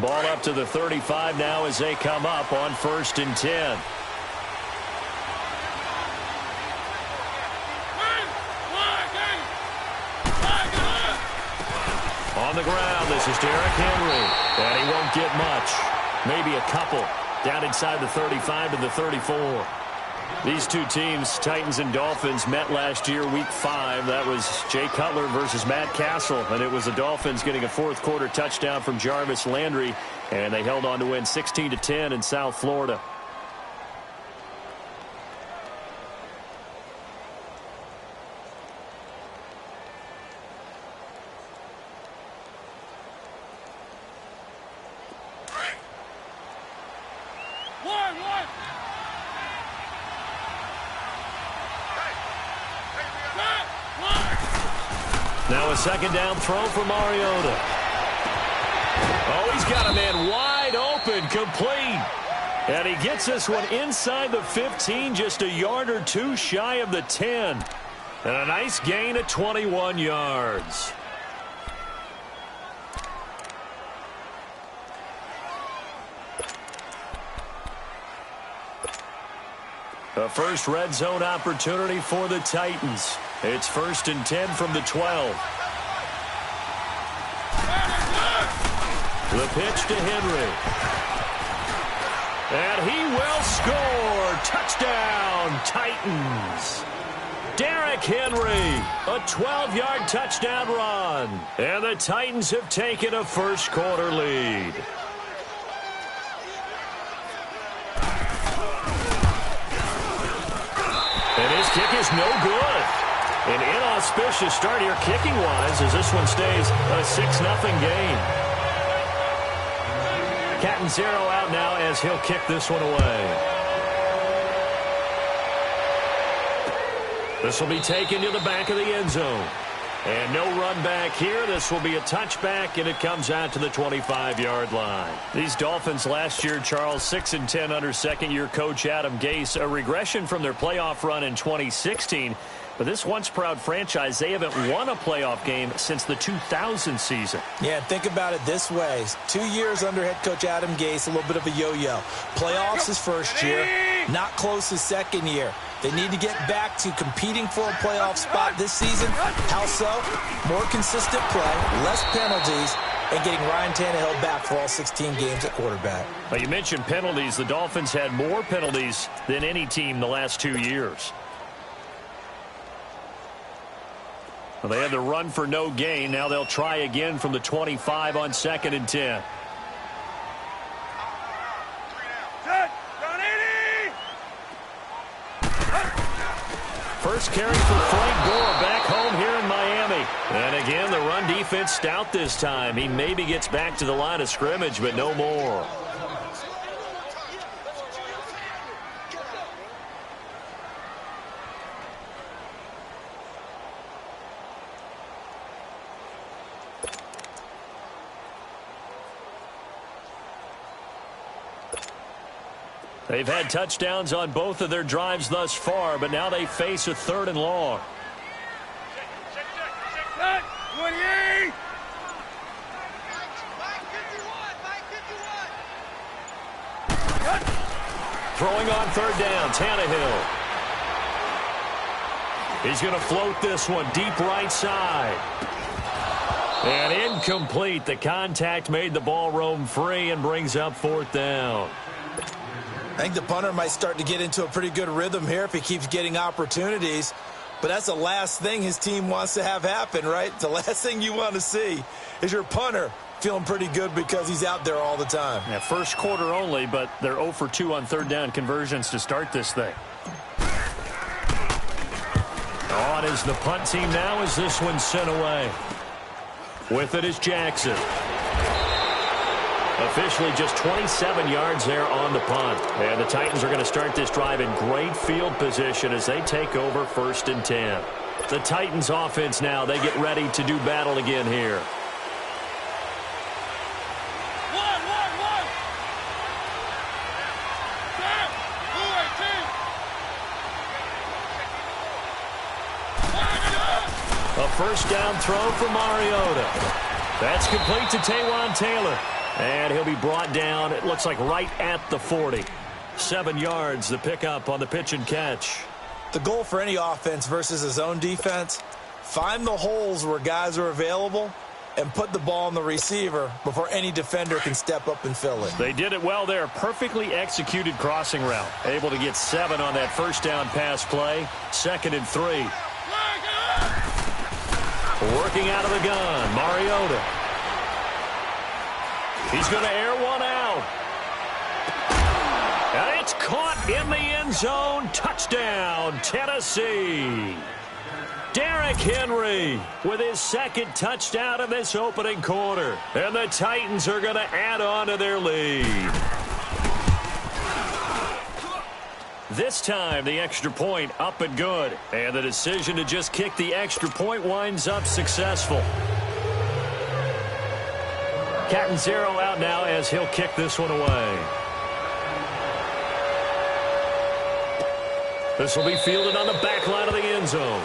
Ball up to the 35 now as they come up on 1st and 10. On the ground, this is Derrick Henry, and he won't get much. Maybe a couple down inside the 35 to the 34. These two teams, Titans and Dolphins, met last year, Week 5. That was Jay Cutler versus Matt Castle, and it was the Dolphins getting a fourth-quarter touchdown from Jarvis Landry, and they held on to win 16-10 in South Florida. Now a second down throw for Mariota. Oh, he's got a man wide open, complete. And he gets this one inside the 15, just a yard or two shy of the 10. And a nice gain of 21 yards. The first red zone opportunity for the Titans. It's 1st and 10 from the 12. The pitch to Henry. And he will score. Touchdown, Titans. Derrick Henry, a 12-yard touchdown run. And the Titans have taken a first-quarter lead. And his kick is no good. An inauspicious start here kicking-wise as this one stays a 6-0 game. Catanzaro out now as he'll kick this one away. This will be taken to the back of the end zone. And no run back here. This will be a touchback, and it comes out to the 25-yard line. These Dolphins last year, Charles, 6-10 under second-year coach Adam Gase. A regression from their playoff run in 2016. But this once-proud franchise, they haven't won a playoff game since the 2000 season. Yeah, think about it this way. 2 years under head coach Adam Gase, a little bit of a yo-yo. Playoffs his first year, not close his second year. They need to get back to competing for a playoff spot this season. How so? More consistent play, less penalties, and getting Ryan Tannehill back for all 16 games at quarterback. Well, you mentioned penalties. The Dolphins had more penalties than any team the last 2 years. Well, they had the run for no gain. Now they'll try again from the 25 on 2nd and 10. First carry for Frank Gore back home here in Miami. And again, the run defense stout this time. He maybe gets back to the line of scrimmage, but no more. They've had touchdowns on both of their drives thus far, but now they face a 3rd and long. Throwing on 3rd down, Tannehill. He's going to float this one deep right side. And incomplete. The contact made the ball roam free and brings up 4th down. I think the punter might start to get into a pretty good rhythm here if he keeps getting opportunities. But that's the last thing his team wants to have happen, right? The last thing you want to see is your punter feeling pretty good because he's out there all the time. Yeah, first quarter only, but they're 0 for 2 on 3rd down conversions to start this thing. On is the punt team now as this one's sent away. With it is Jackson. Officially just 27 yards there on the punt. And the Titans are going to start this drive in great field position as they take over 1st and 10. The Titans offense now, they get ready to do battle again here. A first down throw for Mariota. That's complete to Taywan Taylor. And he'll be brought down, it looks like right at the 40. 7 yards, the pickup on the pitch and catch. The goal for any offense versus his own defense, find the holes where guys are available and put the ball on the receiver before any defender can step up and fill it. They did it well there. Perfectly executed crossing route. Able to get 7 on that first down pass play. 2nd and 3. Working out of the gun, Mariota. He's going to air one out. And it's caught in the end zone. Touchdown, Tennessee. Derrick Henry with his 2nd touchdown in this opening quarter. And the Titans are going to add on to their lead. This time, the extra point up and good. And the decision to just kick the extra point winds up successful. Catanzaro out now as he'll kick this one away. This will be fielded on the back line of the end zone.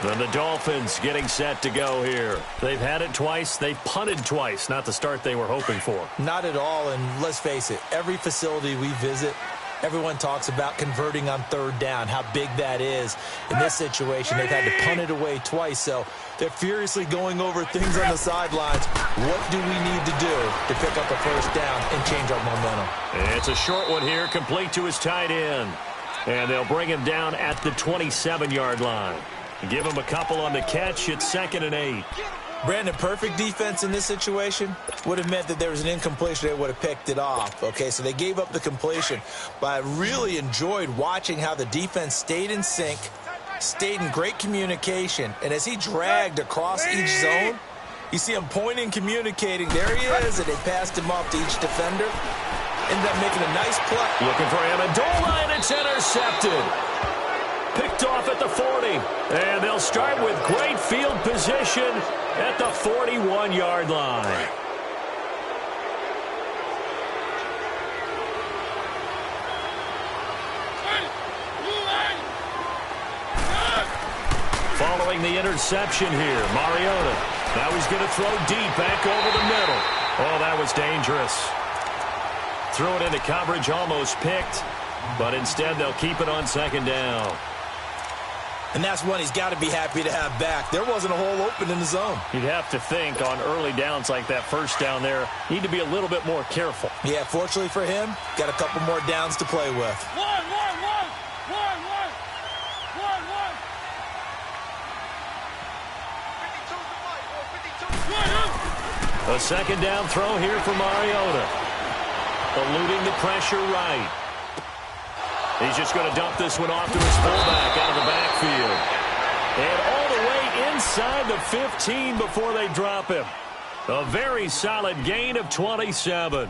Then the Dolphins getting set to go here. They've had it twice. They've punted twice. Not the start they were hoping for. Not at all, and let's face it, every facility we visit, everyone talks about converting on 3rd down, how big that is. In this situation, they've had to punt it away twice, so they're furiously going over things on the sidelines. What do we need to do to pick up a 1st down and change our momentum? It's a short one here, complete to his tight end. And they'll bring him down at the 27-yard line. Give him a couple on the catch. It's 2nd and 8. Brandon, perfect defense in this situation would have meant that there was an incompletion. They would have picked it off. Okay, so they gave up the completion. But I really enjoyed watching how the defense stayed in sync, stayed in great communication. And as he dragged across each zone, you see him pointing, communicating. There he is, and they passed him off to each defender. Ended up making a nice play. Looking for Amendola, and it's intercepted. Picked off at the 40. And they'll start with great field position at the 41-yard line. Following the interception here, Mariota. Now he's going to throw deep back over the middle. Oh, that was dangerous. Threw it into coverage, almost picked. But instead, they'll keep it on 2nd down. And that's one he's got to be happy to have back. There wasn't a hole open in the zone. You'd have to think on early downs like that 1st down there, need to be a little bit more careful. Yeah, fortunately for him, got a couple more downs to play with. A 2nd down throw here for Mariota. Eluding the pressure right. He's just going to dump this one off to his fullback out of the backfield. And all the way inside the 15 before they drop him. A very solid gain of 27.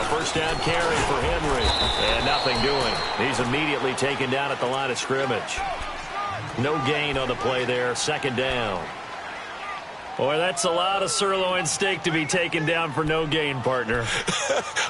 First down carry for Henry. And nothing doing. He's immediately taken down at the line of scrimmage. No gain on the play there. 2nd down. Boy, that's a lot of sirloin steak to be taken down for no gain, partner.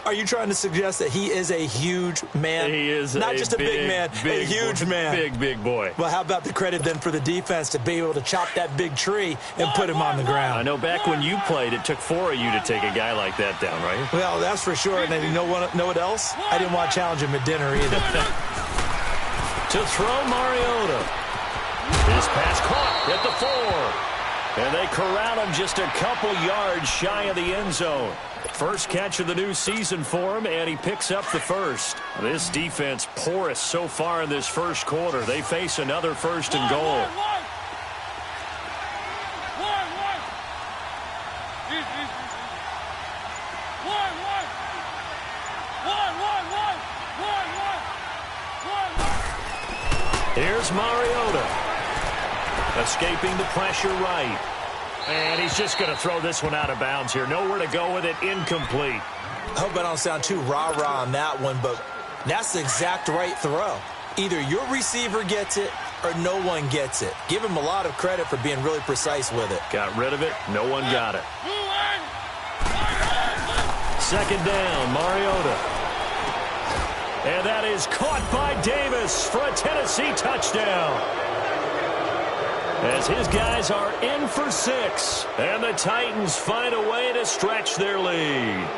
Are you trying to suggest that he is a huge man? He is not just a big man, a huge man. Big boy. Well, how about the credit then for the defense to be able to chop that big tree and put him on the ground? I know back when you played, it took 4 of you to take a guy like that down, right? Well, that's for sure. And then you know what else? I didn't want to challenge him at dinner either. To throw Mariota. His pass caught at the 4. And they corral him just a couple yards shy of the end zone. First catch of the new season for him, and he picks up the 1st. This defense porous so far in this 1st quarter. They face another 1st and goal. Here's Mariota. Escaping the pressure right. And he's just going to throw this one out of bounds here. Nowhere to go with it. Incomplete. I hope I don't sound too rah-rah on that one, but that's the exact right throw. Either your receiver gets it or no one gets it. Give him a lot of credit for being really precise with it. Got rid of it. No one got it. Second down, Mariota. And that is caught by Davis for a Tennessee touchdown. As his guys are in for 6, and the Titans find a way to stretch their lead.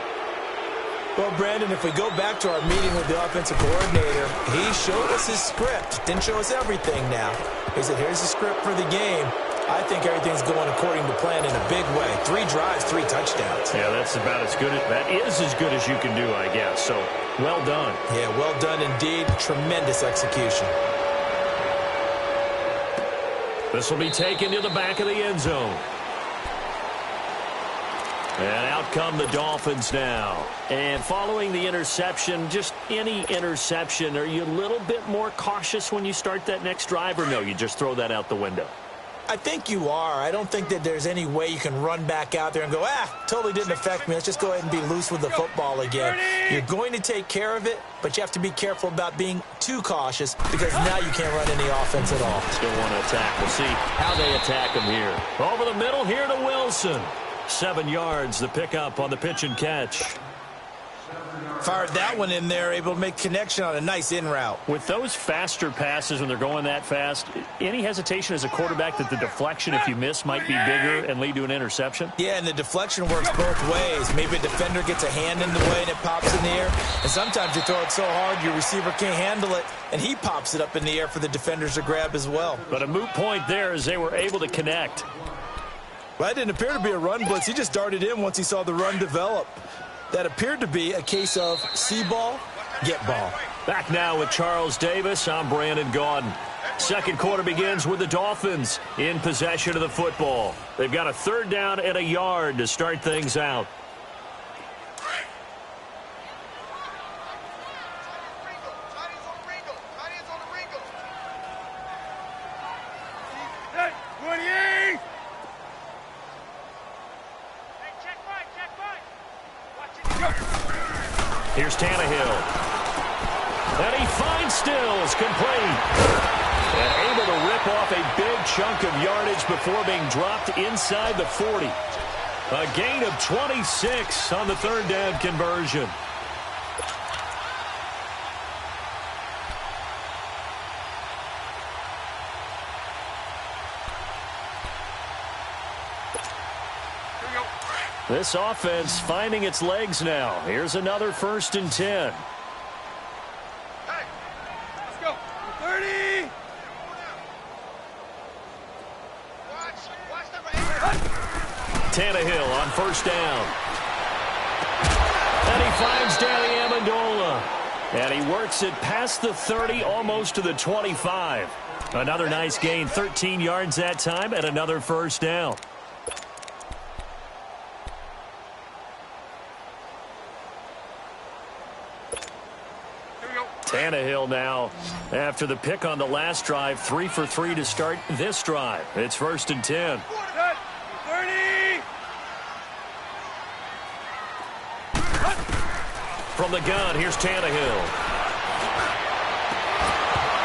Well, Brandon, if we go back to our meeting with the offensive coordinator, he showed us his script. Didn't show us everything now. He said, here's the script for the game. I think everything's going according to plan in a big way. 3 drives, 3 touchdowns. Yeah, that's about as good. That is as good as you can do, I guess. So, well done. Yeah, well done indeed. Tremendous execution. This will be taken to the back of the end zone. And out come the Dolphins now. And following the interception, just any interception, are you a little bit more cautious when you start that next drive, or no, you just throw that out the window? I think you are. I don't think that there's any way you can run back out there and go, totally didn't affect me. Let's just go ahead and be loose with the football again. You're going to take care of it, but you have to be careful about being too cautious because now you can't run any offense at all. Still want to attack. We'll see how they attack him here. Over the middle here to Wilson. 7 yards, the pickup on the pitch and catch. Fired that one in there, able to make connection on a nice in route. With those faster passes when they're going that fast, any hesitation as a quarterback that the deflection, if you miss, might be bigger and lead to an interception? Yeah, and the deflection works both ways. Maybe a defender gets a hand in the way and it pops in the air. And sometimes you throw it so hard your receiver can't handle it, and he pops it up in the air for the defenders to grab as well. But a moot point there as they were able to connect. Well, that didn't appear to be a run blitz. He just darted in once he saw the run develop. That appeared to be a case of see ball, get ball. Back now with Charles Davis. I'm Brandon Gaudin. Second quarter begins with the Dolphins in possession of the football. They've got a 3rd down and a yard to start things out. Here's Tannehill. And he finds Stills, complete. And able to rip off a big chunk of yardage before being dropped inside the 40. A gain of 26 on the 3rd down conversion. This offense finding its legs now. Here's another 1st and 10. Hey, let's go. 30. Watch number 8. Tannehill on 1st down. And he finds Danny Amendola. And he works it past the 30, almost to the 25. Another nice gain, 13 yards that time, and another 1st down. Tannehill now, after the pick on the last drive, 3 for 3 to start this drive. It's 1st and 10. 30. From the gun, here's Tannehill.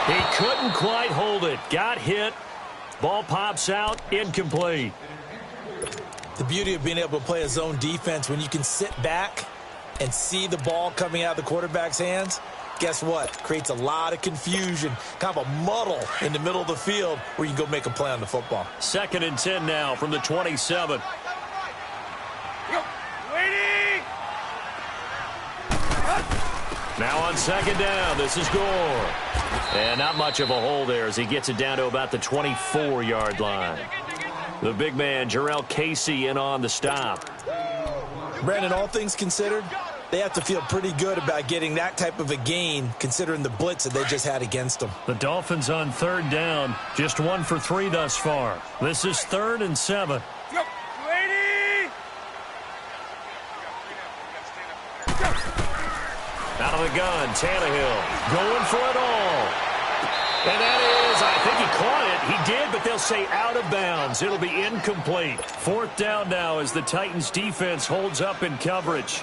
He couldn't quite hold it. Got hit. Ball pops out. Incomplete. The beauty of being able to play a zone defense when you can sit back and see the ball coming out of the quarterback's hands. Guess what? Creates a lot of confusion, kind of a muddle in the middle of the field where you can go make a play on the football. 2nd and 10 now from the 27. Waiting. Now on 2nd down, this is Gore. And not much of a hole there as he gets it down to about the 24-yard line. The big man, Jarrell Casey, in on the stop. Brandon, all things considered, they have to feel pretty good about getting that type of a gain considering the blitz that they just had against them. The Dolphins on 3rd down, just 1 for 3 thus far. This is 3rd and 7. Out of the gun, Tannehill going for it all. And that is, I think he caught it. He did, but they'll say out of bounds. It'll be incomplete. 4th down now as the Titans defense holds up in coverage.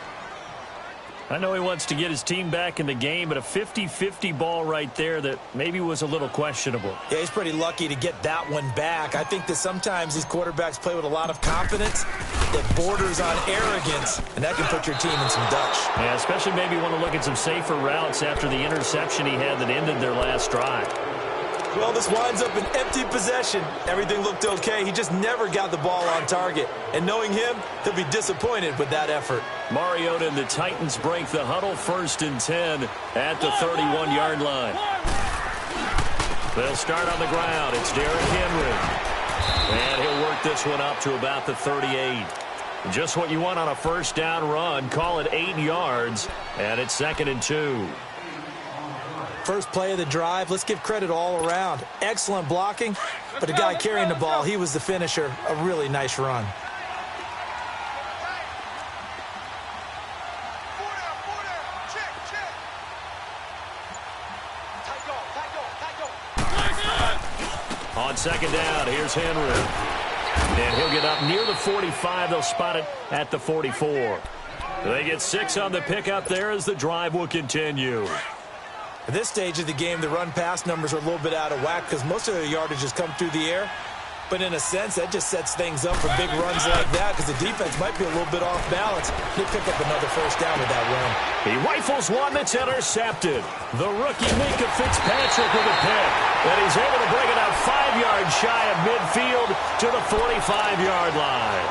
I know he wants to get his team back in the game, but a 50-50 ball right there that maybe was a little questionable. Yeah, he's pretty lucky to get that one back. I think that sometimes these quarterbacks play with a lot of confidence that borders on arrogance, and that can put your team in some dutch. Yeah, especially maybe want to look at some safer routes after the interception he had that ended their last drive. Well, this winds up an empty possession. Everything looked okay. He just never got the ball on target. And knowing him, he'll be disappointed with that effort. Mariota and the Titans break the huddle, 1st and 10 at the 31-yard line. They'll start on the ground. It's Derrick Henry. And he'll work this one up to about the 38. Just what you want on a first down run. Call it 8 yards. And it's 2nd and 2. First play of the drive, let's give credit all around. Excellent blocking, but the guy carrying the ball, he was the finisher. A really nice run. On 2nd down, here's Henry. And he'll get up near the 45. They'll spot it at the 44. They get 6 on the pickup there as the drive will continue. At this stage of the game, the run-pass numbers are a little bit out of whack because most of their yardage has come through the air. But in a sense, that just sets things up for big runs like that because the defense might be a little bit off balance. They pick up another first down with that run. He rifles one that's intercepted. The rookie Minkah Fitzpatrick with a pick. And he's able to bring it out 5 yards shy of midfield to the 45-yard line.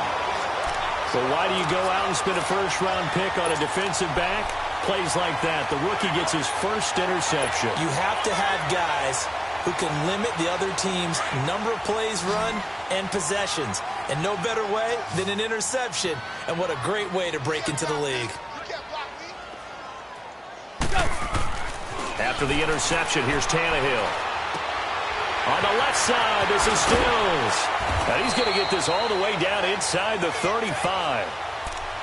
So why do you go out and spend a first-round pick on a defensive back? Plays like that. The rookie gets his first interception. You have to have guys who can limit the other team's number of plays run and possessions. And no better way than an interception. And what a great way to break into the league. After the interception, here's Tannehill. On the left side, this is Stills. And he's going to get this all the way down inside the 35.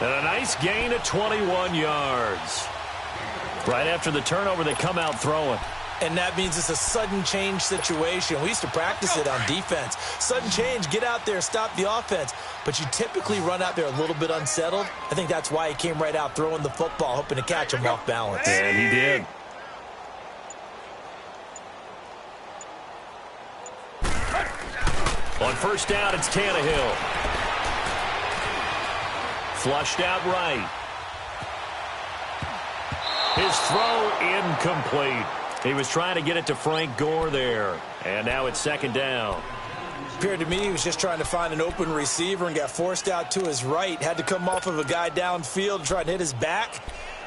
And a nice gain of 21 yards. Right after the turnover, they come out throwing. And that means it's a sudden change situation. We used to practice it on defense. Sudden change, get out there, stop the offense. But you typically run out there a little bit unsettled. I think that's why he came right out throwing the football, hoping to catch him off balance. And he did. On first down, it's Tannehill. Flushed out right. His throw incomplete. He was trying to get it to Frank Gore there. And now it's 2nd down. Appeared to me he was just trying to find an open receiver and got forced out to his right. Had to come off of a guy downfield, try to hit his back.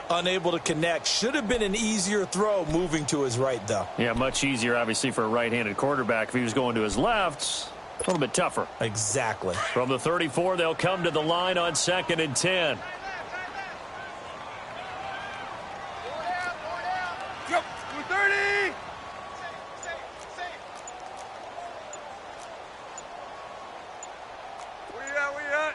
Unable to connect. Should have been an easier throw moving to his right, though. Yeah, much easier, obviously, for a right-handed quarterback. If he was going to his left, a little bit tougher. Exactly. From the 34, they'll come to the line on 2nd and 10. Go, 30. Where you at?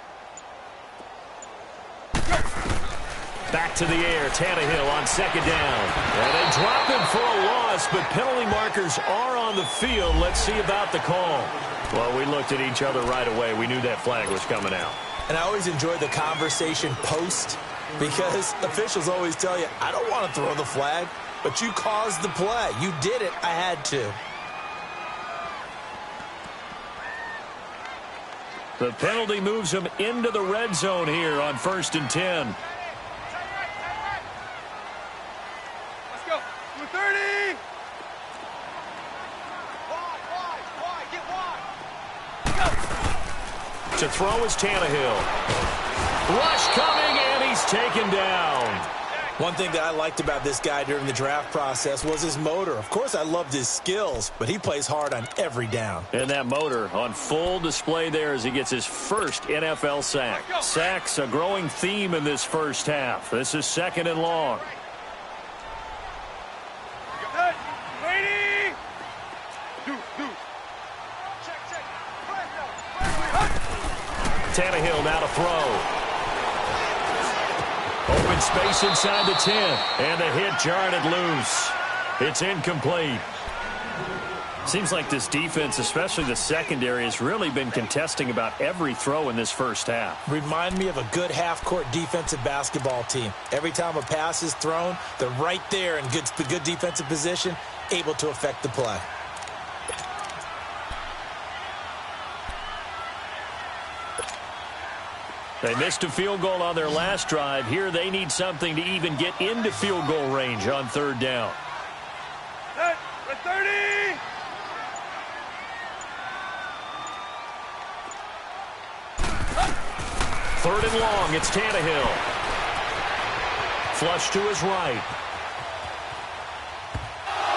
Back to the air, Tannehill on 2nd down. And they drop him for a loss, but penalty markers are on the field. Let's see about the call. Well, we looked at each other right away. We knew that flag was coming out. And I always enjoy the conversation post because officials always tell you, I don't want to throw the flag, but you caused the play. You did it. I had to. The penalty moves him into the red zone here on 1st and 10. Let's go. 30. Wide, get wide. To throw is Tannehill. Rush coming, and he's taken down. One thing that I liked about this guy during the draft process was his motor. Of course, I loved his skills, but he plays hard on every down. And that motor on full display there as he gets his first NFL sack. Sacks, a growing theme in this first half. This is 2nd and long. Ready? Do. Check. Tannehill now to throw. Open space inside the 10. And the hit jarred it loose. It's incomplete. Seems like this defense, especially the secondary, has really been contesting about every throw in this first half. Remind me of a good half-court defensive basketball team. Every time a pass is thrown, they're right there in good defensive position, able to affect the play. They missed a field goal on their last drive. Here they need something to even get into field goal range on third down. Set for 30. Third and long, it's Tannehill. Flush to his right.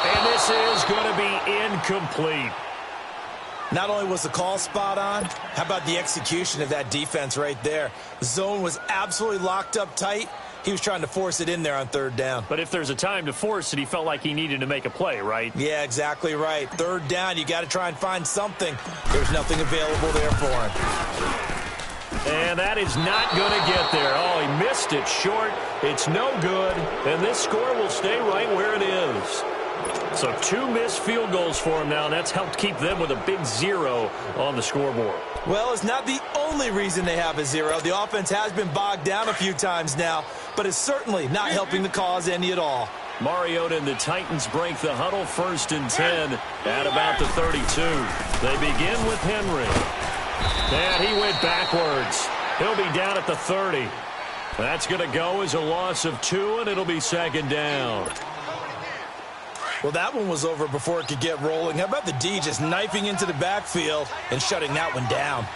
And this is going to be incomplete. Not only was the call spot on, how about the execution of that defense right there? The zone was absolutely locked up tight. He was trying to force it in there on third down. But if there's a time to force it, he felt like he needed to make a play, right? Yeah, exactly right. Third down, you got to try and find something. There's nothing available there for him. And that is not going to get there. Oh, he missed it short. It's no good. And this score will stay right where it is. So 2 missed field goals for him now. That's helped keep them with a big 0 on the scoreboard. Well, it's not the only reason they have a 0. The offense has been bogged down a few times now, but it's certainly not helping the cause any at all. Mariota and the Titans break the huddle, 1st and 10 at about the 32. They begin with Henry. And he went backwards. He'll be down at the 30. That's going to go as a loss of 2, and it'll be 2nd down. Well, that one was over before it could get rolling. How about the D just knifing into the backfield and shutting that one down?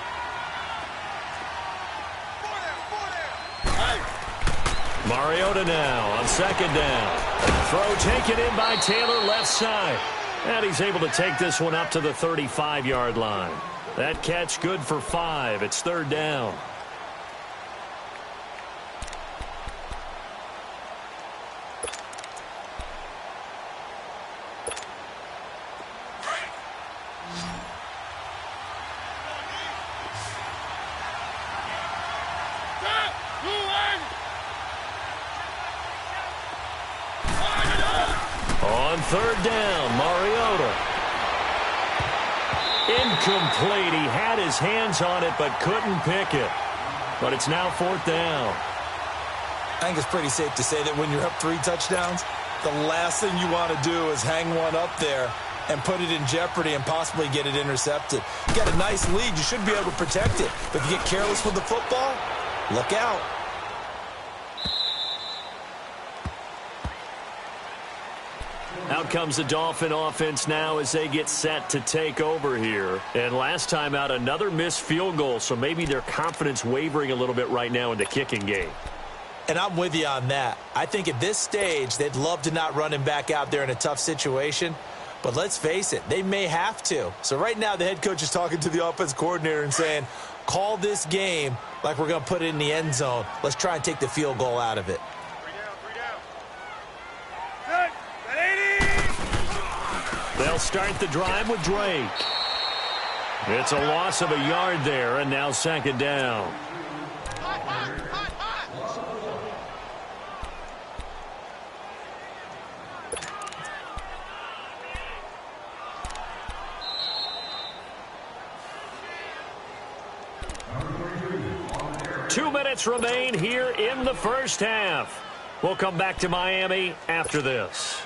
Mariota now on 2nd down. Throw taken in by Taylor left side. And he's able to take this one up to the 35-yard line. That catch good for 5. It's 3rd down. On 3rd down, Mariota. Incomplete. He had his hands on it but couldn't pick it. But it's now 4th down. I think it's pretty safe to say that when you're up 3 touchdowns, the last thing you want to do is hang one up there and put it in jeopardy and possibly get it intercepted. You got a nice lead. You should be able to protect it. But if you get careless with the football, look out. Out comes the Dolphin offense now as they get set to take over here. And last time out, another missed field goal, so maybe their confidence wavering a little bit right now in the kicking game. And I'm with you on that. I think at this stage, they'd love to not run him back out there in a tough situation. But let's face it, they may have to. So right now, the head coach is talking to the offense coordinator and saying, call this game like we're going to put it in the end zone. Let's try and take the field goal out of it. 3 down. Set. 80. They'll start the drive with Drake. It's a loss of a yard there, and now 2nd down. Two minutes remain here in the first half. We'll come back to Miami after this.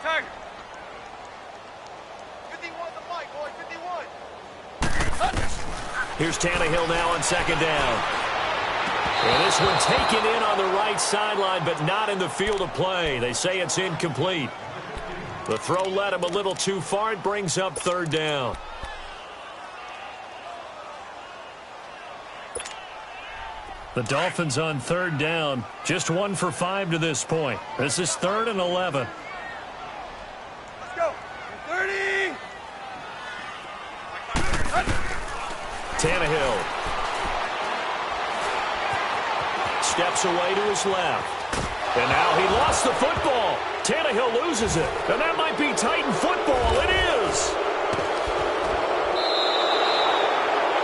Tiger. 51 the mic, boy, 51. Here's Tannehill now on 2nd down. And this one taken in on the right sideline, but not in the field of play. They say it's incomplete. The throw led him a little too far. It brings up 3rd down. The Dolphins on 3rd down. Just 1 for 5 to this point. This is 3rd and 11. Let's go. 30. Tannehill steps away to his left. And now he lost the football. Tannehill loses it. And that might be Titan football. It is.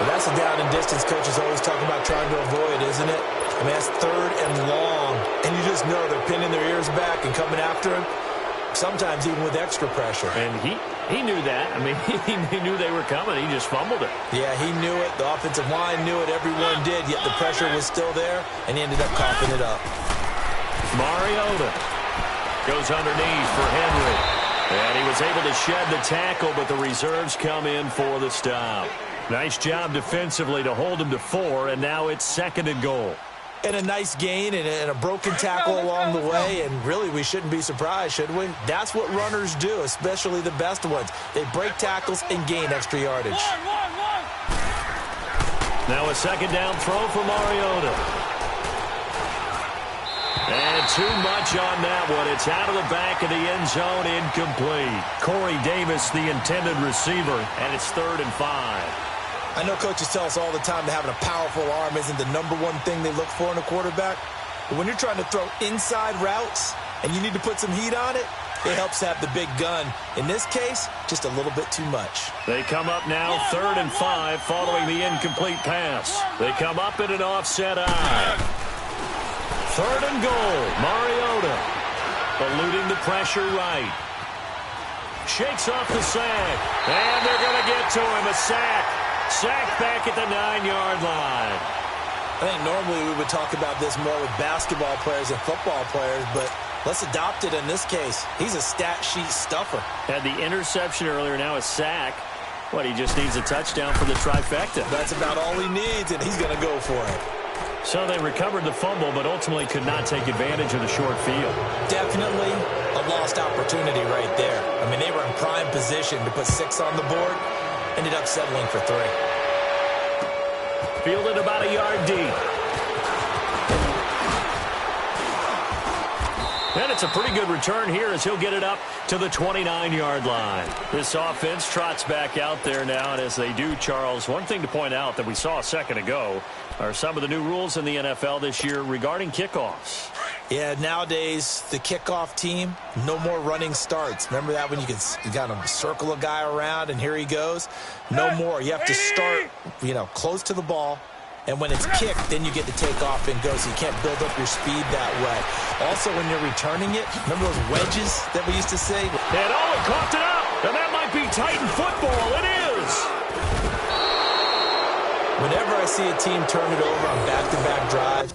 Well, that's a down and distance coaches always talk about trying to avoid, isn't it? I mean, that's 3rd and long, and you just know they're pinning their ears back and coming after him, sometimes even with extra pressure. And he knew that. I mean, he knew they were coming. He just fumbled it. Yeah, he knew it. The offensive line knew it. Everyone did, yet the pressure was still there, and he ended up coughing it up. Mariota goes underneath for Henry. And he was able to shed the tackle, but the reserves come in for the stop. Nice job defensively to hold him to 4, and now it's 2nd and goal. And a nice gain and a broken tackle along the way, and really we shouldn't be surprised, should we? That's what runners do, especially the best ones. They break tackles and gain extra yardage. Now a 2nd down throw for Mariota. And too much on that one. It's out of the back of the end zone, incomplete. Corey Davis, the intended receiver, and it's 3rd and 5. I know coaches tell us all the time that having a powerful arm isn't the #1 thing they look for in a quarterback. But when you're trying to throw inside routes and you need to put some heat on it, it helps have the big gun. In this case, just a little bit too much. They come up now 3rd and 5 following the incomplete pass. They come up in an offset eye. 3rd and goal. Mariota eluding the pressure right. Shakes off the sack. And they're going to get to him. A sack. Sack back at the 9-yard line. I think normally we would talk about this more with basketball players and football players, but let's adopt it in this case. He's a stat sheet stuffer. Had the interception earlier, now a sack. What, he just needs a touchdown for the trifecta. That's about all he needs, and he's going to go for it. So they recovered the fumble, but ultimately could not take advantage of the short field. Definitely a lost opportunity right there. I mean, they were in prime position to put 6 on the board. Ended up settling for 3. Fielded about a yard deep. And it's a pretty good return here as he'll get it up to the 29-yard line. This offense trots back out there now, and as they do, Charles, one thing to point out that we saw a second ago are some of the new rules in the NFL this year regarding kickoffs. Yeah, nowadays, the kickoff team, no more running starts. Remember that when you got to circle a guy around and here he goes? No more. You have to start, close to the ball. And when it's kicked, then you get to take off and go, so you can't build up your speed that way. Also, when you're returning it, remember those wedges that we used to say? And he coughed it up. And that might be Titan football. It is. Whenever I see a team turn it over on back-to-back drives,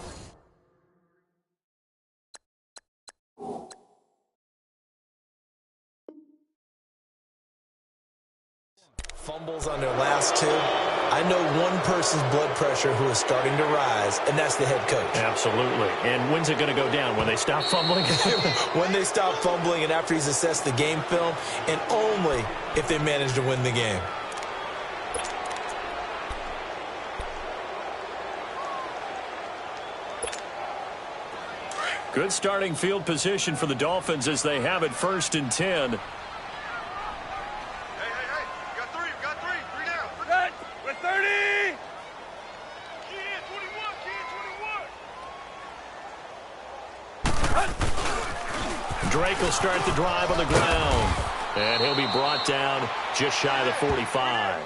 fumbles on their last 2, I know one person's blood pressure who is starting to rise, and that's the head coach. Absolutely. And when's it going to go down? When they stop fumbling? When they stop fumbling and after he's assessed the game film, and only if they manage to win the game. Good starting field position for the Dolphins as they have it 1st and 10. Drake will start the drive on the ground. And he'll be brought down just shy of the 45.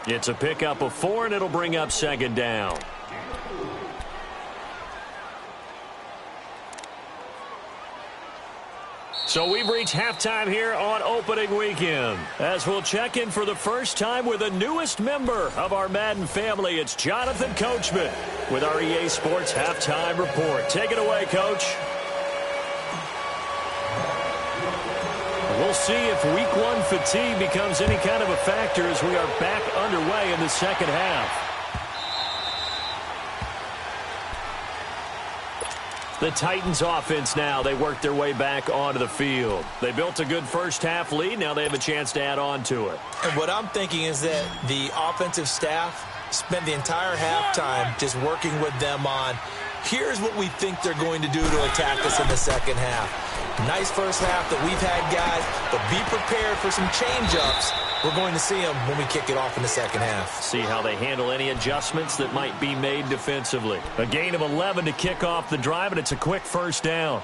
It's a pickup of 4, and it'll bring up 2nd down. So we've reached halftime here on opening weekend. As we'll check in for the first time with the newest member of our Madden family, it's Jonathan Coachman with our EA Sports Halftime Report. Take it away, Coach. We'll see if Week 1 fatigue becomes any kind of a factor as we are back underway in the second half. The Titans offense now, they work their way back onto the field. They built a good first half lead. Now they have a chance to add on to it. And what I'm thinking is that the offensive staff spent the entire halftime just working with them on, here's what we think they're going to do to attack us in the second half. Nice first half that we've had, guys, but be prepared for some change-ups. We're going to see them when we kick it off in the second half. See how they handle any adjustments that might be made defensively. A gain of 11 to kick off the drive, and it's a quick first down.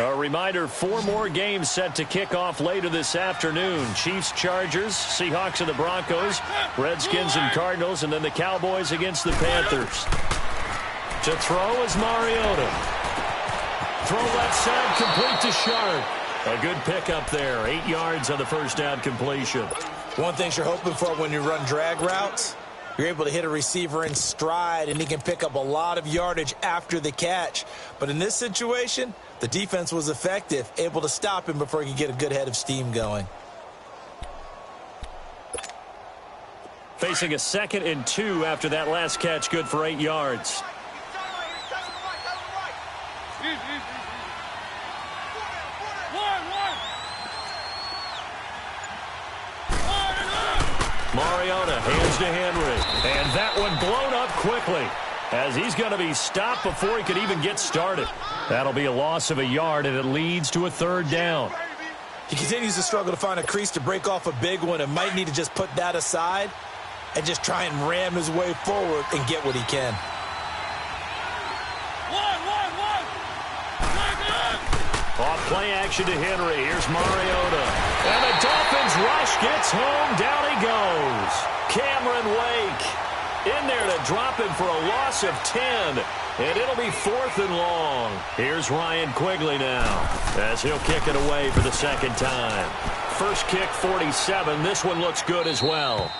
A reminder, 4 more games set to kick off later this afternoon. Chiefs, Chargers, Seahawks and the Broncos, Redskins and Cardinals, and then the Cowboys against the Panthers. To throw is Mariota. Throw left side, complete to Sharp. A good pickup there, 8 yards on the first down completion. One thing you're hoping for when you run drag routes, you're able to hit a receiver in stride, and he can pick up a lot of yardage after the catch. But in this situation, the defense was effective, able to stop him before he could get a good head of steam going. Facing a 2nd and 2 after that last catch, good for 8 yards. Mariota hands to Henry. And that one blown up quickly as he's going to be stopped before he could even get started. That'll be a loss of a yard, and it leads to a 3rd down. He continues to struggle to find a crease to break off a big one and might need to just put that aside and just try and ram his way forward and get what he can. Off play action to Henry. Here's Mariota. And the Dolphins rush gets home. Down he goes. Cameron Wake in there to drop him for a loss of 10. And it'll be 4th and long. Here's Ryan Quigley now as he'll kick it away for the 2nd time. First kick, 47. This one looks good as well.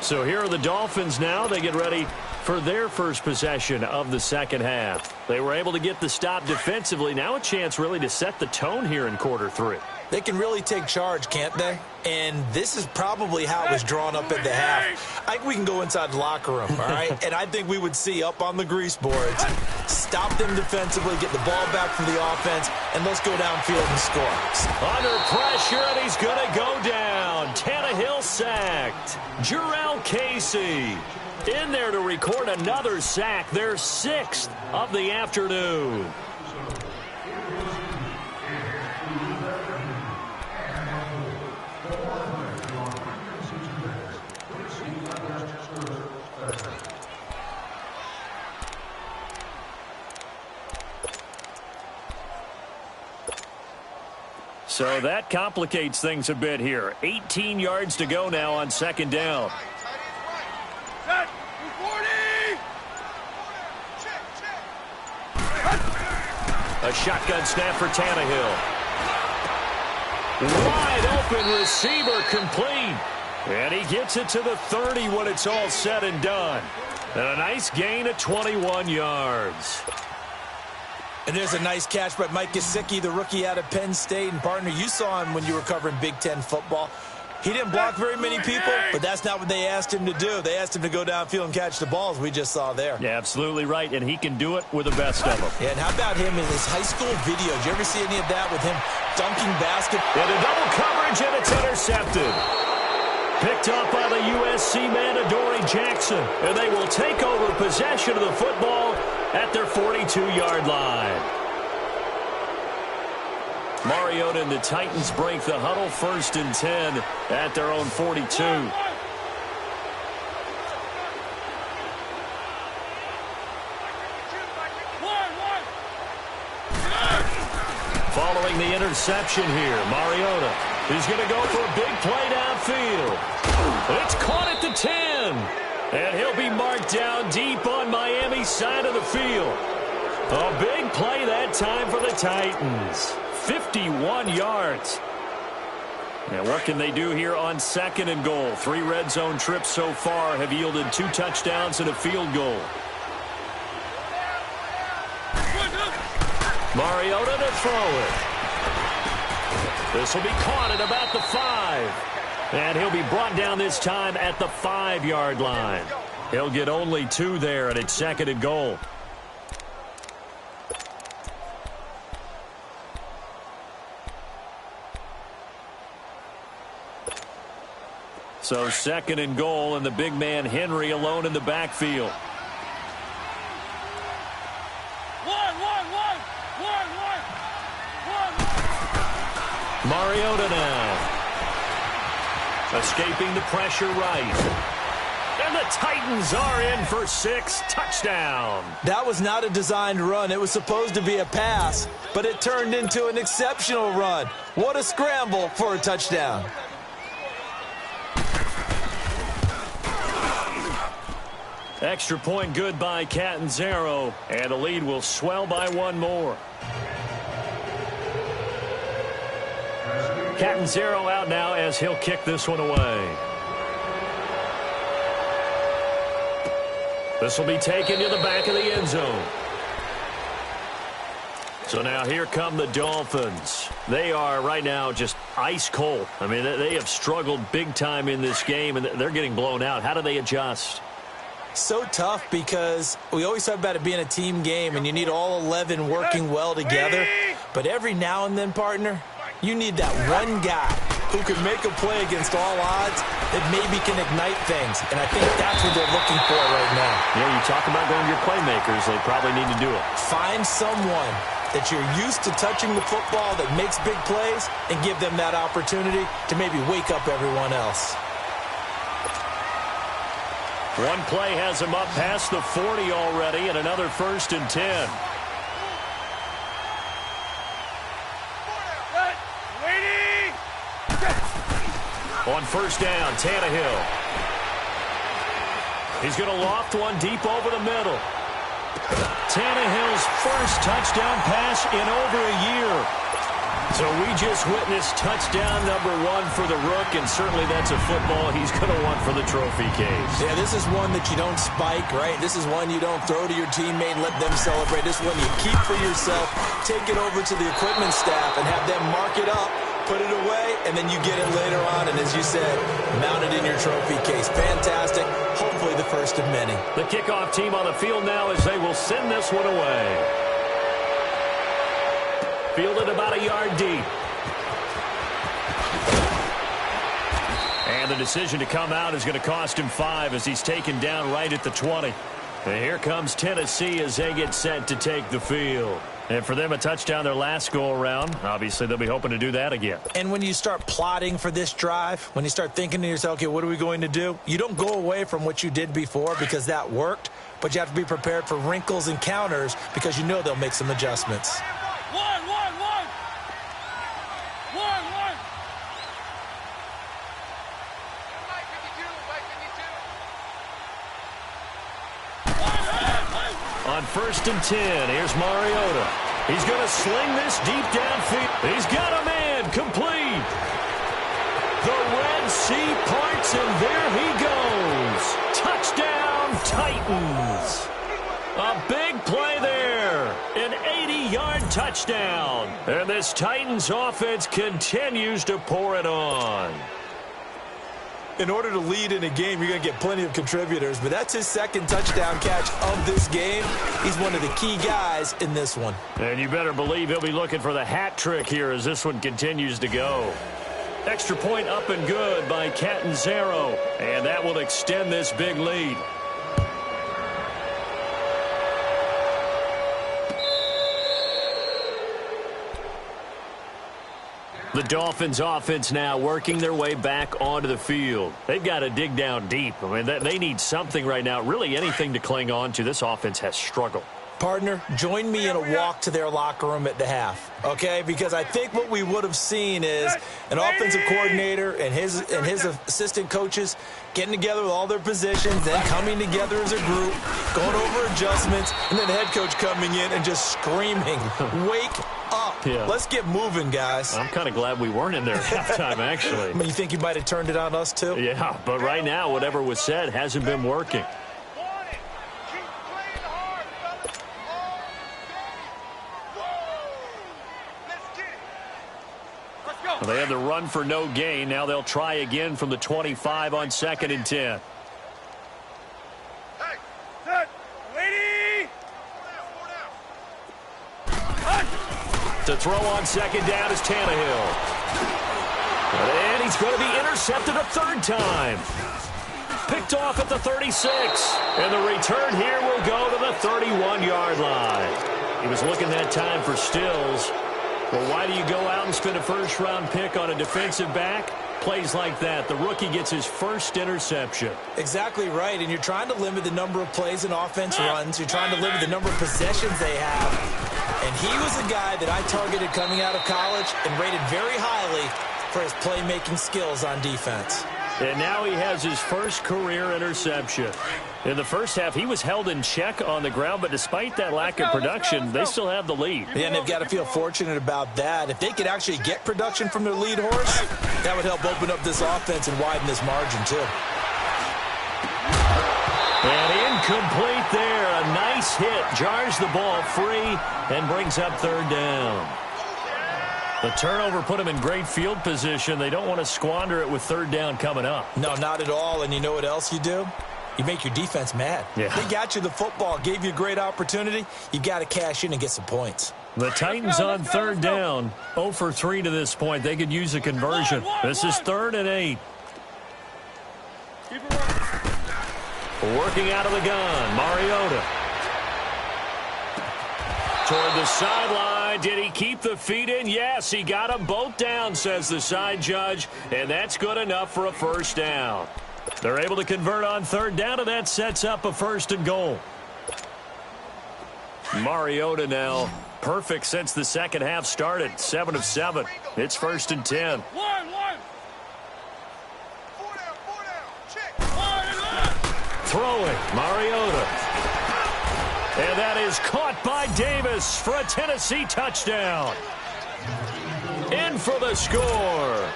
So here are the Dolphins now. They get ready for their first possession of the 2nd half. They were able to get the stop defensively. Now a chance really to set the tone here in quarter 3. They can really take charge, can't they? And this is probably how it was drawn up at the half. I think we can go inside the locker room, all right? And I think we would see up on the grease boards, stop them defensively, get the ball back from the offense, and let's go downfield and score. Under pressure, and he's going to go down. Tannehill sacked. Jarrell Casey in there to record another sack, their 6th of the afternoon. So that complicates things a bit here. 18 yards to go now on 2nd down. A shotgun snap for Tannehill. Wide open receiver complete. And he gets it to the 30 when it's all said and done. And a nice gain of 21 yards. And there's a nice catch by Mike Gesicki, the rookie out of Penn State. And, partner, you saw him when you were covering Big Ten football. He didn't block very many people, but that's not what they asked him to do. They asked him to go downfield and catch the balls we just saw there. Yeah, absolutely right, and he can do it with the best of them. Yeah, and how about him in his high school videos? You ever see any of that with him dunking basketball? And a double coverage, and it's intercepted. Picked up by the USC man, Adoree Jackson. And they will take over possession of the football at their 42-yard line. Mariota and the Titans break the huddle, 1st and 10 at their own 42. Following the interception here, Mariota is going to go for a big play downfield. It's caught at the 10. And he'll be marked down deep on Miami's side of the field. A big play that time for the Titans. 51 yards. And what can they do here on 2nd and goal? 3 red zone trips so far have yielded 2 touchdowns and a field goal. Mariota to throw it. This will be caught at about the 5. And he'll be brought down this time at the 5-yard line. He'll get only 2 there, and it's 2nd and goal. So 2nd and goal, and the big man Henry alone in the backfield. Mariota now. Escaping the pressure right. And the Titans are in for 6. Touchdown. That was not a designed run. It was supposed to be a pass, but it turned into an exceptional run. What a scramble for a touchdown. Extra point good by Catanzaro, and the lead will swell by 1 more. Catanzaro out now as he'll kick this one away. This will be taken to the back of the end zone. So now here come the Dolphins. They are right now just ice cold. I mean, they have struggled big time in this game, and they're getting blown out. How do they adjust? So tough because we always talk about it being a team game, and you need all 11 working well together. But every now and then, partner, you need that one guy who can make a play against all odds that maybe can ignite things. And I think that's what they're looking for right now. Yeah, you talk about going to your playmakers. They probably need to do it. Find someone that you're used to touching the football that makes big plays and give them that opportunity to maybe wake up everyone else. One play has him up past the 40 already, and another 1st and 10. Waiting. On 1st down, Tannehill. He's going to loft one deep over the middle. Tannehill's first touchdown pass in over a year. So we just witnessed touchdown number 1 for the Rook, and certainly that's a football he's going to want for the trophy case. Yeah, this is one that you don't spike, right? This is one you don't throw to your teammate and let them celebrate. This one you keep for yourself, take it over to the equipment staff and have them mark it up, put it away, and then you get it later on, and as you said, mount it in your trophy case. Fantastic. Hopefully the first of many. The kickoff team on the field now as they will send this one away. Fielded about a yard deep. And the decision to come out is going to cost him 5 as he's taken down right at the 20. And here comes Tennessee as they get set to take the field. And for them, a touchdown their last go-around. Obviously, they'll be hoping to do that again. And when you start plotting for this drive, when you start thinking to yourself, okay, what are we going to do? You don't go away from what you did before because that worked, but you have to be prepared for wrinkles and counters because you know they'll make some adjustments. On 1st and 10, here's Mariota. He's going to sling this deep downfield. He's got a man complete. The Red Sea parts, and there he goes. Touchdown, Titans. A big play there. An 80-yard touchdown. And this Titans offense continues to pour it on. In order to lead in a game, you're going to get plenty of contributors, but that's his 2nd touchdown catch of this game. He's one of the key guys in this one. And you better believe he'll be looking for the hat trick here as this one continues to go. Extra point up and good by Catanzaro, and that will extend this big lead. The Dolphins offense now working their way back onto the field. They've got to dig down deep. I mean, they need something right now, really anything to cling on to. This offense has struggled. Partner, join me in a walk to their locker room at the half, okay? Because I think what we would have seen is an offensive coordinator and his assistant coaches getting together with all their positions, then coming together as a group, going over adjustments, and then the head coach coming in and just screaming, wake up. Yeah. Let's get moving, guys. I'm kind of glad we weren't in there at halftime, actually. I mean, you think you might have turned it on us, too? Yeah, but right now, whatever was said hasn't been working. Well, they had the run for no gain. Now they'll try again from the 25 on 2nd and 10. Hey, set, lady. To throw on 2nd down is Tannehill. And he's going to be intercepted a 3rd time. Picked off at the 36. And the return here will go to the 31-yard line. He was looking that time for Stills. Well, why do you go out and spend a 1st-round pick on a defensive back? plays like that, the rookie gets his first interception. Exactly right, and you're trying to limit the number of plays and offense runs. You're trying to limit the number of possessions they have. And he was a guy that I targeted coming out of college and rated very highly for his playmaking skills on defense. And now he has his first career interception. In the first half, he was held in check on the ground, but despite that lack of production, they still have the lead. Yeah, and they've got to feel fortunate about that. If they could actually get production from their lead horse, that would help open up this offense and widen this margin, too. And incomplete there. A nice hit. Jars the ball free and brings up third down. The turnover put them in great field position. They don't want to squander it with third down coming up. No, not at all. And you know what else you do? You make your defense mad. Yeah. They got you the football, gave you a great opportunity. You got to cash in and get some points. The Titans on third down, 0 for 3 to this point. They could use a conversion. This is 3rd and 8. Working out of the gun, Mariota. Toward the sideline. Did he keep the feet in? Yes, he got them both down, says the side judge, and that's good enough for a first down. They're able to convert on third down, and that sets up a 1st and goal. Mariota now perfect since the second half started. 7 of 7. It's 1st and 10. Throwing, Mariota. And that is caught by Davis for a Tennessee touchdown. In for the score.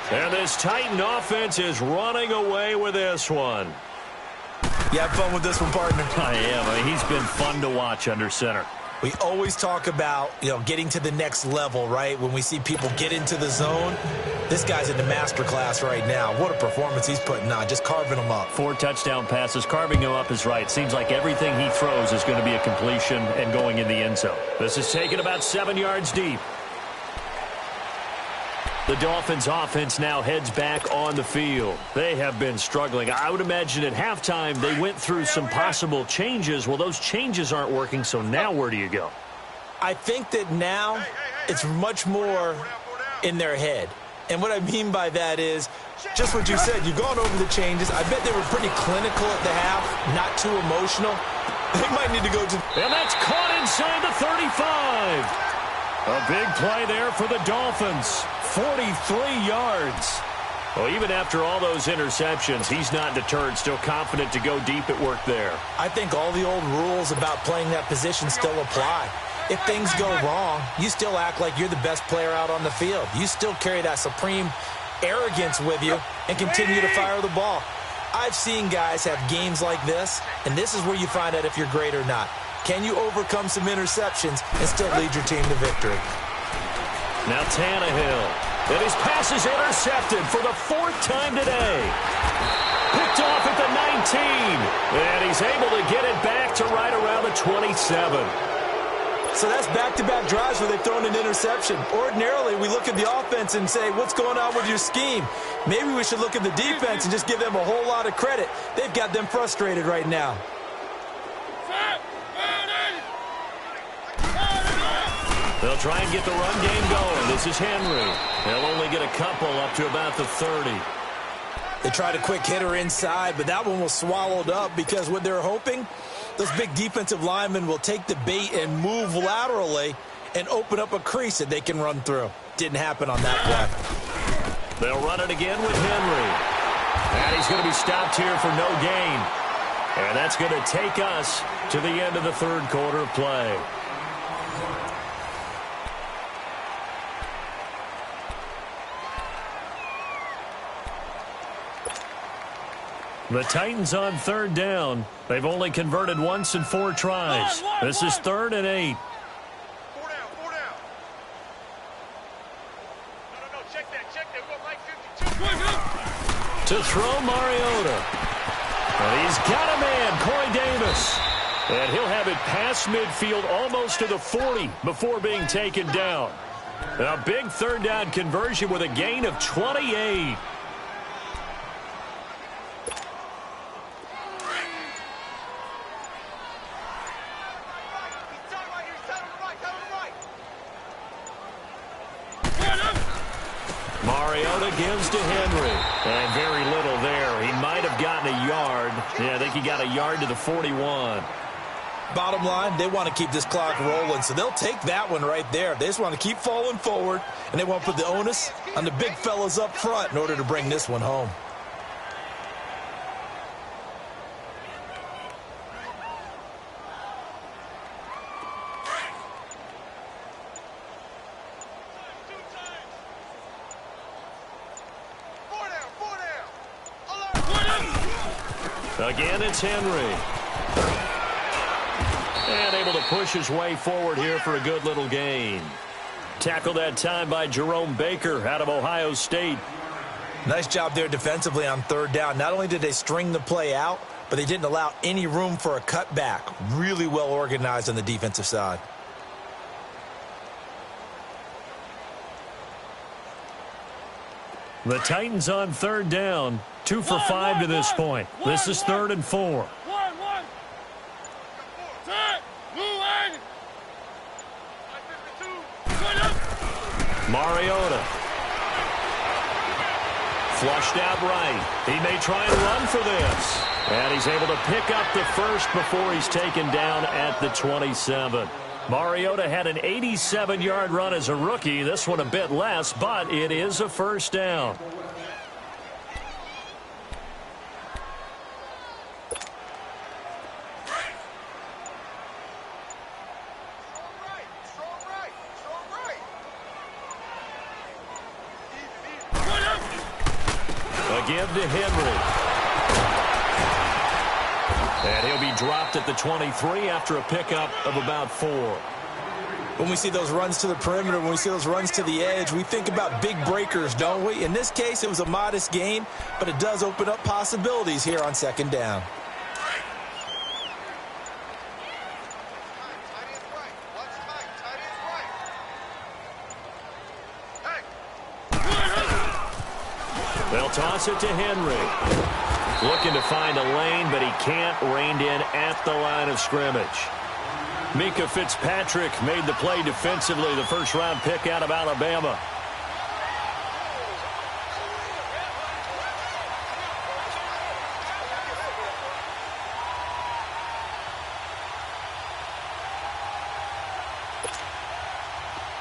And this Titan offense is running away with this one. You have fun with this one, partner? I am. He's been fun to watch under center. We always talk about, getting to the next level, right? When we see people get into the zone, this guy's in the master class right now. What a performance he's putting on, just carving them up. 4 touchdown passes. Carving him up is right. Seems like everything he throws is going to be a completion and going in the end zone. This is taken about 7 yards deep. The Dolphins offense now heads back on the field. They have been struggling. I would imagine at halftime they went through some possible changes. Well, those changes aren't working, so now where do you go? I think that now it's much more in their head. And what I mean by that is just what you said. You've gone over the changes. I bet they were pretty clinical at the half, not too emotional. They might need to go to... And that's caught inside the 35. A big play there for the Dolphins. 43 yards. Well, even after all those interceptions, he's not deterred, still confident to go deep at work there. I think all the old rules about playing that position still apply. If things go wrong, you still act like you're the best player out on the field. You still carry that supreme arrogance with you and continue to fire the ball. I've seen guys have games like this, and this is where you find out if you're great or not. Can you overcome some interceptions and still lead your team to victory? Now Tannehill. And his pass is intercepted for the 4th time today. Picked off at the 19. And he's able to get it back to right around the 27. So that's back-to-back drives where they've thrown an interception. Ordinarily, we look at the offense and say, what's going on with your scheme? Maybe we should look at the defense and just give them a whole lot of credit. They've got them frustrated right now. They'll try and get the run game going. This is Henry. They'll only get a couple up to about the 30. They tried a quick hitter inside, but that one was swallowed up because what they're hoping, those big defensive linemen will take the bait and move laterally and open up a crease that they can run through. Didn't happen on that play. They'll run it again with Henry. And he's going to be stopped here for no gain. And that's going to take us to the end of the 3rd quarter of play. The Titans on 3rd down. They've only converted once in 4 tries. This is 3rd and 8. 4 down, 4 down. No, check that. We're going like 52. To throw Mariota. And he's got a man, Corey Davis. And he'll have it past midfield almost to the 40 before being taken down. A big 3rd down conversion with a gain of 28. Mariota gives to Henry. And very little there. He might have gotten a yard. Yeah, I think he got a yard to the 41. Bottom line, they want to keep this clock rolling, so they'll take that one right there. They just want to keep falling forward, and they want to put the onus on the big fellas up front in order to bring this one home. Again, it's Henry. And able to push his way forward here for a good little gain. Tackled that time by Jerome Baker out of Ohio State. Nice job there defensively on third down. Not only did they string the play out, but they didn't allow any room for a cutback. Really well organized on the defensive side. The Titans on third down. 2 for 5 to this point. This is 3rd and 4. Mariota. Flushed out right. He may try and run for this. And he's able to pick up the first before he's taken down at the 27. Mariota had an 87-yard run as a rookie. This one a bit less, but it is a first down. Give to Henry. And he'll be dropped at the 23 after a pickup of about 4. When we see those runs to the perimeter, when we see those runs to the edge, we think about big breakers, don't we? In this case, it was a modest gain, but it does open up possibilities here on second down. They'll toss it to Henry. Looking to find a lane, but he can't. Reined in at the line of scrimmage. Mika Fitzpatrick made the play defensively, the first-round pick out of Alabama.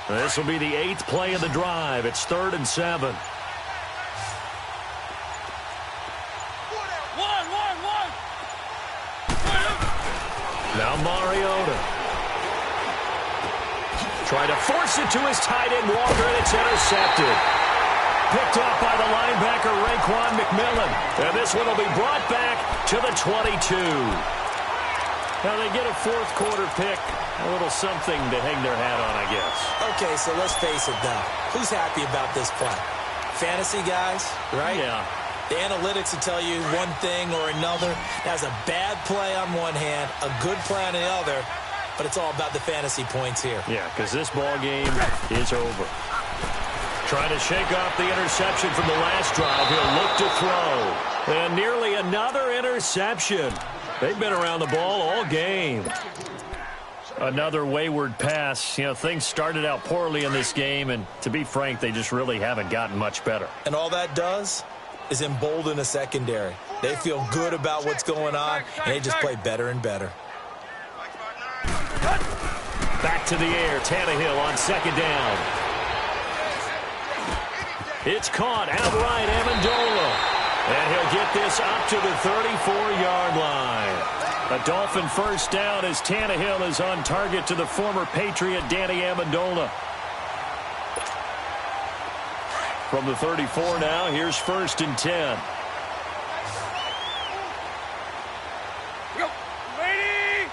This will be the 8th play of the drive. It's 3rd and 7. Now Mariota. Try to force it to his tight end Walker, and it's intercepted. Picked off by the linebacker Raekwon McMillan. And this one will be brought back to the 22. Now they get a fourth-quarter pick. A little something to hang their hat on, I guess. Okay, so let's face it, though. Who's happy about this play? Fantasy guys, right? Yeah. The analytics will tell you one thing or another. That's a bad play on one hand, a good play on the other, but it's all about the fantasy points here. Yeah, because this ball game is over. Trying to shake off the interception from the last drive. He'll look to throw. And nearly another interception. They've been around the ball all game. Another wayward pass. You know, things started out poorly in this game, and to be frank, they just really haven't gotten much better. And all that does is embolden a secondary. They feel good about what's going on, and they just play better and better. Back to the air. Tannehill on second down. It's caught outright, Amendola. And he'll get this up to the 34-yard line. A Dolphin first down as Tannehill is on target to the former Patriot Danny Amendola. From the 34 now, here's 1st and 10. Ready?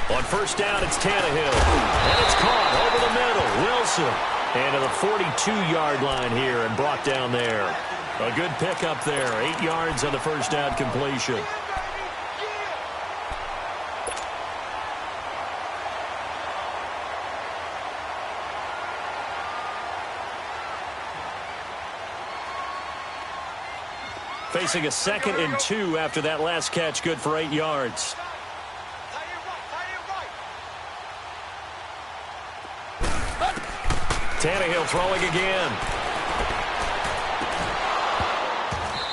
On first down, it's Tannehill. And it's caught over the middle. Wilson. And to the 42-yard line here and brought down there. A good pickup there. 8 yards on the first down completion. Facing a 2nd and 2 after that last catch, good for 8 yards. Tannehill throwing again.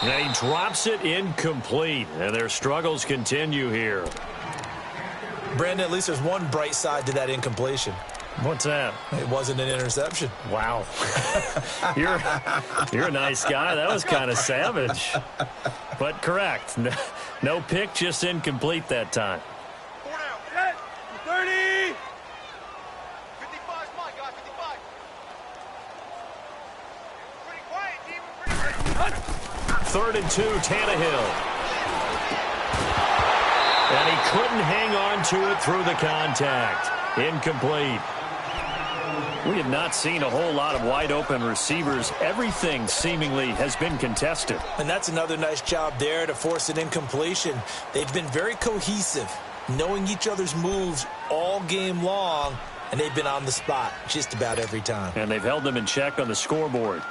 And he drops it incomplete. And their struggles continue here. Brandon, at least there's one bright side to that incompletion. What's that? It wasn't an interception. Wow. You're a nice guy. That was kind of savage. But correct. No pick, just incomplete that time. 4 down. 30. 55 is mine, guys. 55. Pretty quiet, team. Pretty quiet. 3rd and 2, Tannehill. And he couldn't hang on to it through the contact. Incomplete. We have not seen a whole lot of wide-open receivers. Everything seemingly has been contested. And that's another nice job there to force an incompletion. They've been very cohesive, knowing each other's moves all game long, and they've been on the spot just about every time. And they've held them in check on the scoreboard.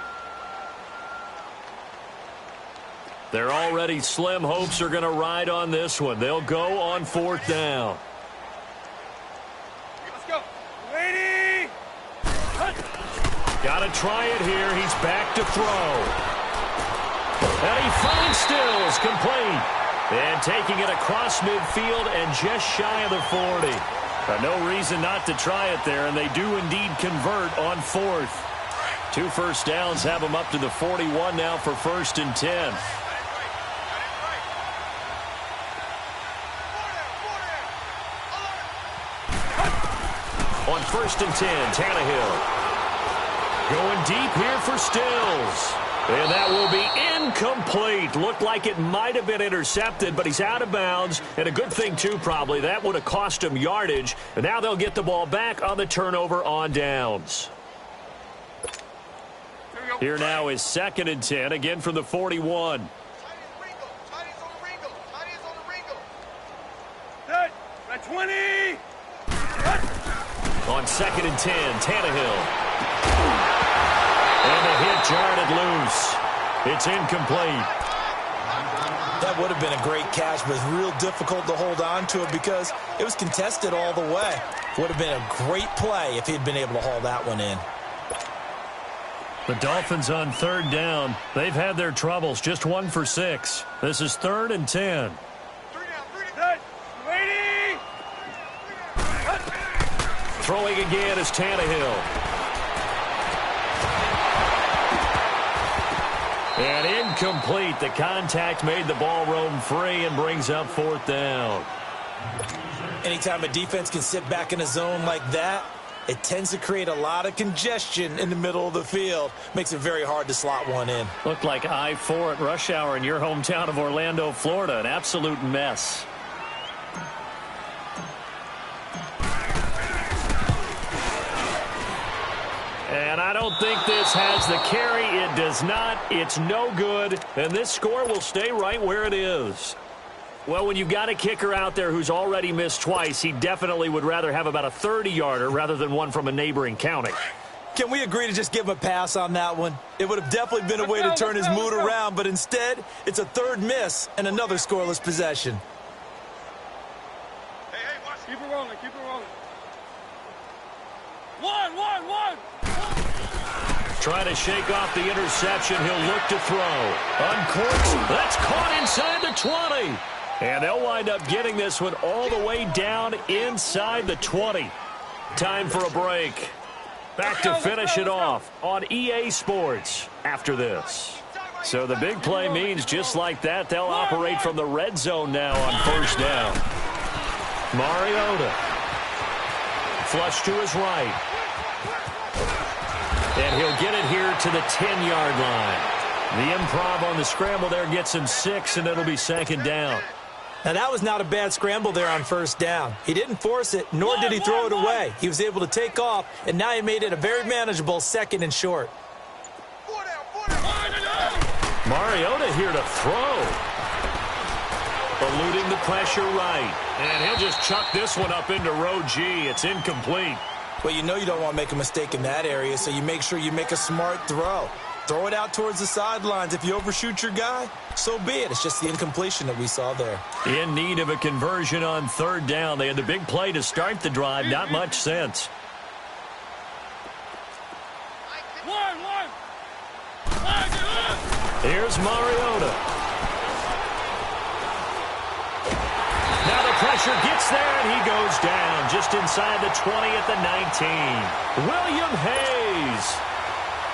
Their already slim hopes are going to ride on this one. They'll go on 4th down. Let's go. Lady. Got to try it here. He's back to throw. And he finds Stills complete. And taking it across midfield and just shy of the 40. No reason not to try it there, and they do indeed convert on 4th. 2 first downs have them up to the 41 now for 1st and 10. On 1st and 10, Tannehill. Going deep here for Stills. And that will be incomplete. Looked like it might have been intercepted, but he's out of bounds. And a good thing, too, probably. That would have cost him yardage. And now they'll get the ball back on the turnover on downs. Here now is 2nd and 10, again from the 41. At 20. On 2nd and 10, Tannehill. And the hit jarred loose. It's incomplete. That would have been a great catch, but it's real difficult to hold on to it because it was contested all the way. Would have been a great play if he'd been able to haul that one in. The Dolphins on 3rd down. They've had their troubles. Just 1 for 6. This is 3rd and 10. 3 down. Lady. Throwing again is Tannehill. And incomplete. The contact made the ball roam free and brings up 4th down. Anytime a defense can sit back in a zone like that, it tends to create a lot of congestion in the middle of the field. Makes it very hard to slot one in. Looked like I-4 at rush hour in your hometown of Orlando, Florida. An absolute mess. And I don't think this has the carry. It does not. It's no good. And this score will stay right where it is. Well, when you've got a kicker out there who's already missed twice, he definitely would rather have about a 30-yarder rather than one from a neighboring county. Can we agree to just give him a pass on that one? It would have definitely been a way to turn his mood around, but instead, it's a 3rd miss and another scoreless possession. Hey, watch. Keep it rolling. Keep it rolling. 1. Trying to shake off the interception. He'll look to throw. Uncorks. That's caught inside the 20. And they'll wind up getting this one all the way down inside the 20. Time for a break. Back to finish it off on EA Sports after this. So the big play means just like that, they'll operate from the red zone now on 1st down. Mariota. Flush to his right. And he'll get it here to the 10-yard line. The improv on the scramble there gets him 6, and it'll be 2nd down. Now, that was not a bad scramble there on 1st down. He didn't force it, nor did he throw it away. He was able to take off, and now he made it a very manageable 2nd and short. 4 down. Mariota here to throw. Eluding the pressure right. And he'll just chuck this one up into row G. It's incomplete. Well, you know you don't want to make a mistake in that area, so you make sure you make a smart throw. Throw it out towards the sidelines. If you overshoot your guy, so be it. It's just the incompletion that we saw there. In need of a conversion on 3rd down. They had the big play to start the drive. Not much sense. Here's Mariota. Now the pressure gets there, and he goes down just inside the 20 at the 19. William Hayes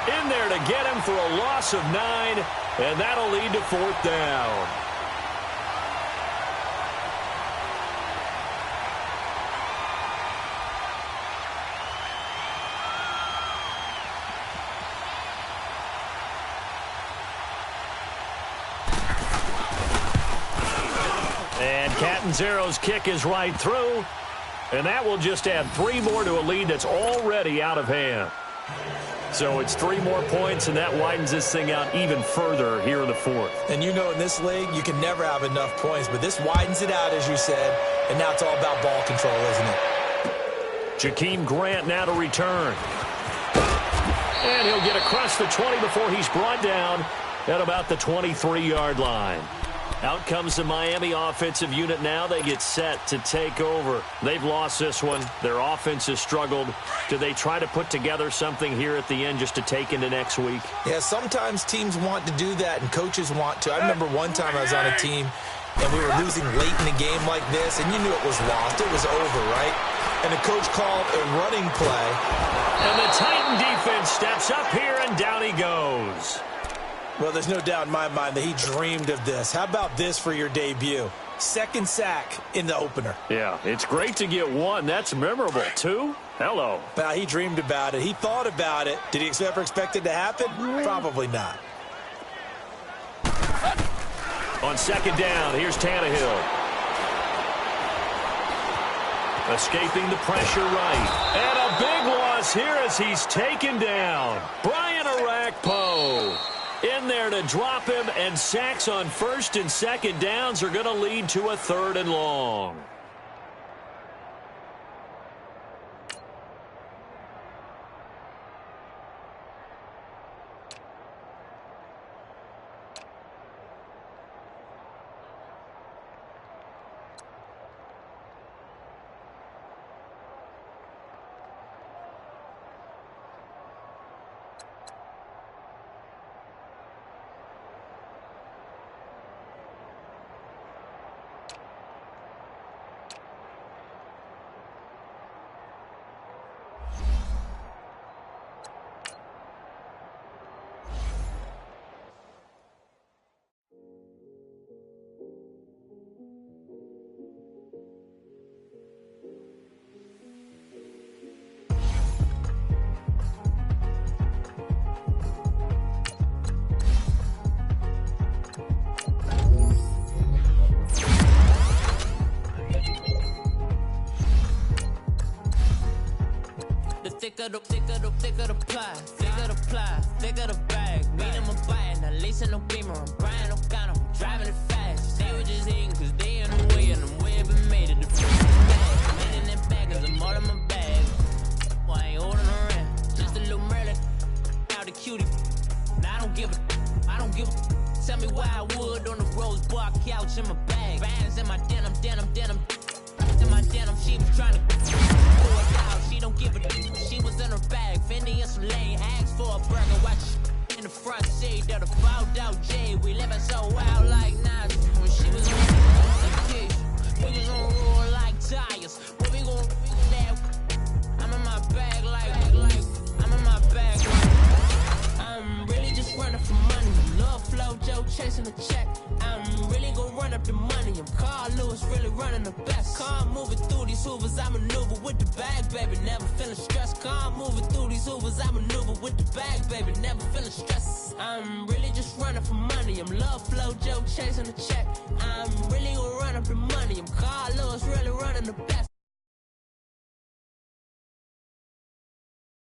in there to get him for a loss of 9, and that'll lead to 4th down. And Catanzaro's kick is right through, and that will just add 3 more to a lead that's already out of hand. So it's 3 more points, and that widens this thing out even further here in the 4th. And you know in this league, you can never have enough points, but this widens it out, as you said, and now it's all about ball control, isn't it? Jakeem Grant now to return. And he'll get across the 20 before he's brought down at about the 23-yard line. Out comes the Miami offensive unit now. They get set to take over. They've lost this one. Their offense has struggled. Do they try to put together something here at the end just to take into next week? Yeah, sometimes teams want to do that, and coaches want to. I remember one time I was on a team, and we were losing late in the game like this, and you knew it was lost. It was over, right? And the coach called a running play. And the Titan defense steps up here, and down he goes. Well, there's no doubt in my mind that he dreamed of this. How about this for your debut? 2nd sack in the opener. Yeah, it's great to get 1. That's memorable. 2? Hello. Well, he dreamed about it. He thought about it. Did he ever expect it to happen? Probably not. On 2nd down, here's Tannehill. Escaping the pressure right. And a big loss here as he's taken down. Brian Orakpo in there to drop him, and sacks on 1st and 2nd downs are going to lead to a 3rd and long. Thicker the pie, thicker the bag. Meet him a bite, now lacing no beamer. I'm Brian O'Connor, I'm driving it fast. They were just hating cause they in the way, and I'm way up and made it. The bag, in that bag, cause I'm all in my bag. Well, I ain't holding around, just a little Merlin. Out the cutie, now I don't give a. Tell me why I would on the rose bar couch in my bag. Bands in my denim. In my denim, she was trying to pull it out. She don't give a. She was in her bag, Fendi and some lane. Asked for a burger, watch in the front seat of the fouled out J. We living so wild like Nas. When she was on vacation, we was on roll like tires. What we gon' that? I'm in my bag like I'm in my bag. I'm really just running for money. Love flow, Joe chasing the check. I'm really gon' run up the money. I'm Carl Lewis, really running the best. Car moving through these hoovers, I maneuver with the bag, baby. Never feeling stressed. Car moving through these hoovers, I maneuver with the bag, baby. Never feeling stressed. I'm really just running for money. I'm love flow, Joe chasing the check. I'm really gon' run up the money. I'm Carl Lewis, really running the best.